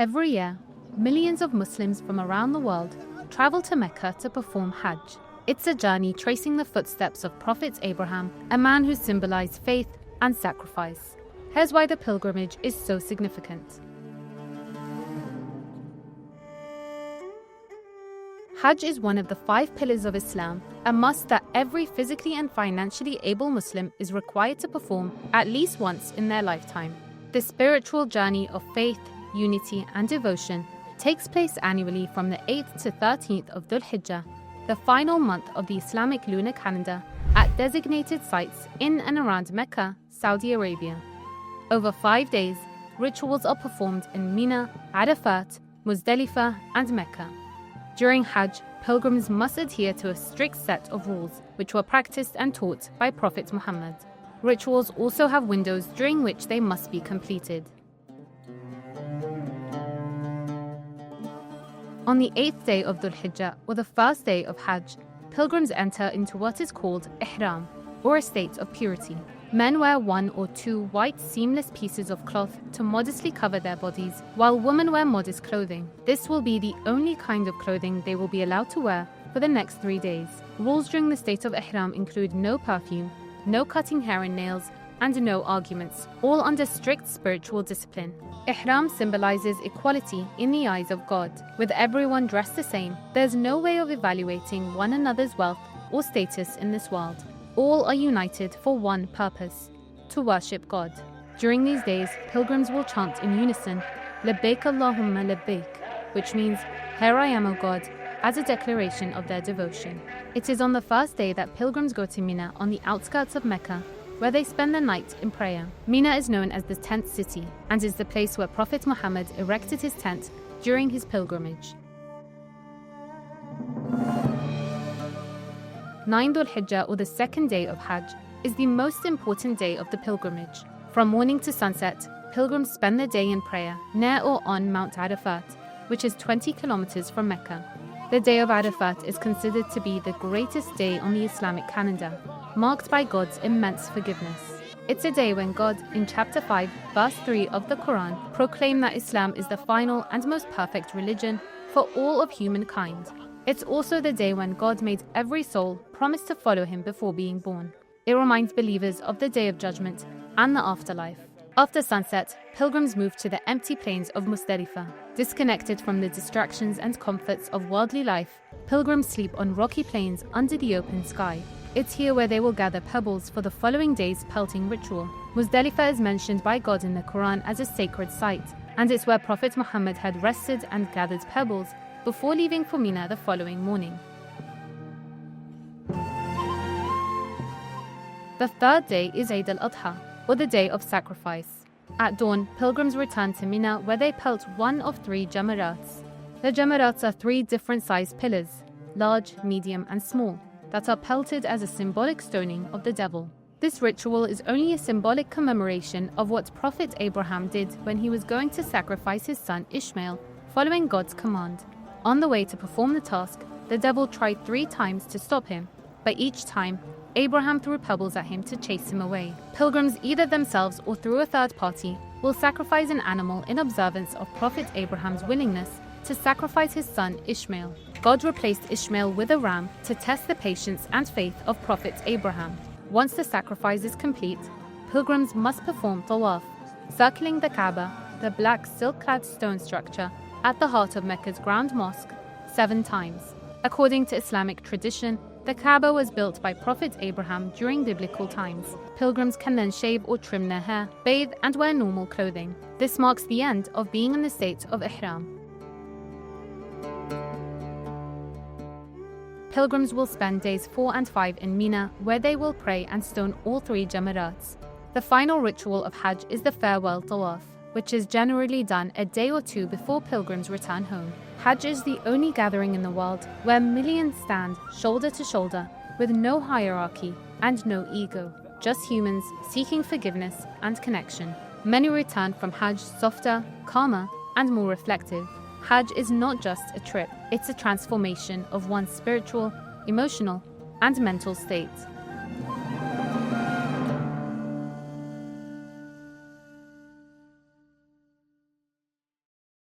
Every year, millions of Muslims from around the world travel to Mecca to perform Hajj. It's a journey tracing the footsteps of Prophet Abraham, a man who symbolized faith and sacrifice. Here's why the pilgrimage is so significant. Hajj is one of the 5 pillars of Islam, a must that every physically and financially able Muslim is required to perform at least once in their lifetime. This spiritual journey of faith, unity, and devotion takes place annually from the 8th to 13th of Dhul Hijjah, the final month of the Islamic lunar calendar, at designated sites in and around Mecca, Saudi Arabia. Over 5 days, rituals are performed in Mina, Arafat, Muzdalifah, and Mecca. During Hajj, pilgrims must adhere to a strict set of rules which were practiced and taught by Prophet Muhammad. Rituals also have windows during which they must be completed. On the 8th day of Dhul Hijjah, or the first day of Hajj, pilgrims enter into what is called Ihram, or a state of purity. Men wear 1 or 2 white seamless pieces of cloth to modestly cover their bodies, while women wear modest clothing. This will be the only kind of clothing they will be allowed to wear for the next 3 days. Rules during the state of Ihram include no perfume, no cutting hair and nails, and no arguments, all under strict spiritual discipline. Ihram symbolizes equality in the eyes of God. With everyone dressed the same, there's no way of evaluating one another's wealth or status in this world. All are united for one purpose: to worship God. During these days, pilgrims will chant in unison, Labbaik Allahumma Labbaik, which means, Here I am, O God, as a declaration of their devotion. It is on the first day that pilgrims go to Mina on the outskirts of Mecca, where they spend the night in prayer. Mina is known as the tent city and is the place where Prophet Muhammad erected his tent during his pilgrimage. 9 Dhul Hijjah, or the second day of Hajj, is the most important day of the pilgrimage. From morning to sunset, pilgrims spend the day in prayer near or on Mount Arafat, which is 20 kilometers from Mecca. The day of Arafat is considered to be the greatest day on the Islamic calendar, marked by God's immense forgiveness. It's a day when God, in chapter 5, verse 3 of the Quran, proclaimed that Islam is the final and most perfect religion for all of humankind. It's also the day when God made every soul promise to follow him before being born. It reminds believers of the day of judgment and the afterlife. After sunset, pilgrims move to the empty plains of Muzdalifah. Disconnected from the distractions and comforts of worldly life, pilgrims sleep on rocky plains under the open sky. It's here where they will gather pebbles for the following day's pelting ritual. Muzdalifah is mentioned by God in the Quran as a sacred site, and it's where Prophet Muhammad had rested and gathered pebbles before leaving for Mina the following morning. The third day is Eid al-Adha, or the day of sacrifice. At dawn, pilgrims return to Mina, where they pelt one of 3 jamarats. The jamarats are 3 different sized pillars, large, medium, and small, that are pelted as a symbolic stoning of the devil. This ritual is only a symbolic commemoration of what Prophet Abraham did when he was going to sacrifice his son Ishmael, following God's command. On the way to perform the task, the devil tried 3 times to stop him, but each time, Abraham threw pebbles at him to chase him away. Pilgrims, either themselves or through a third party, will sacrifice an animal in observance of Prophet Abraham's willingness to sacrifice his son Ishmael. God replaced Ishmael with a ram to test the patience and faith of Prophet Abraham. Once the sacrifice is complete, pilgrims must perform tawaf, circling the Kaaba, the black silk-clad stone structure at the heart of Mecca's Grand Mosque, 7 times. According to Islamic tradition, the Kaaba was built by Prophet Abraham during biblical times. Pilgrims can then shave or trim their hair, bathe, and wear normal clothing. This marks the end of being in the state of Ihram. Pilgrims will spend days 4 and 5 in Mina, where they will pray and stone all 3 jamarats. The final ritual of Hajj is the farewell tawaf, which is generally done a day or 2 before pilgrims return home. Hajj is the only gathering in the world where millions stand shoulder to shoulder with no hierarchy and no ego, just humans seeking forgiveness and connection. Many return from Hajj softer, calmer, and more reflective. Hajj is not just a trip, it's a transformation of one's spiritual, emotional, and mental state.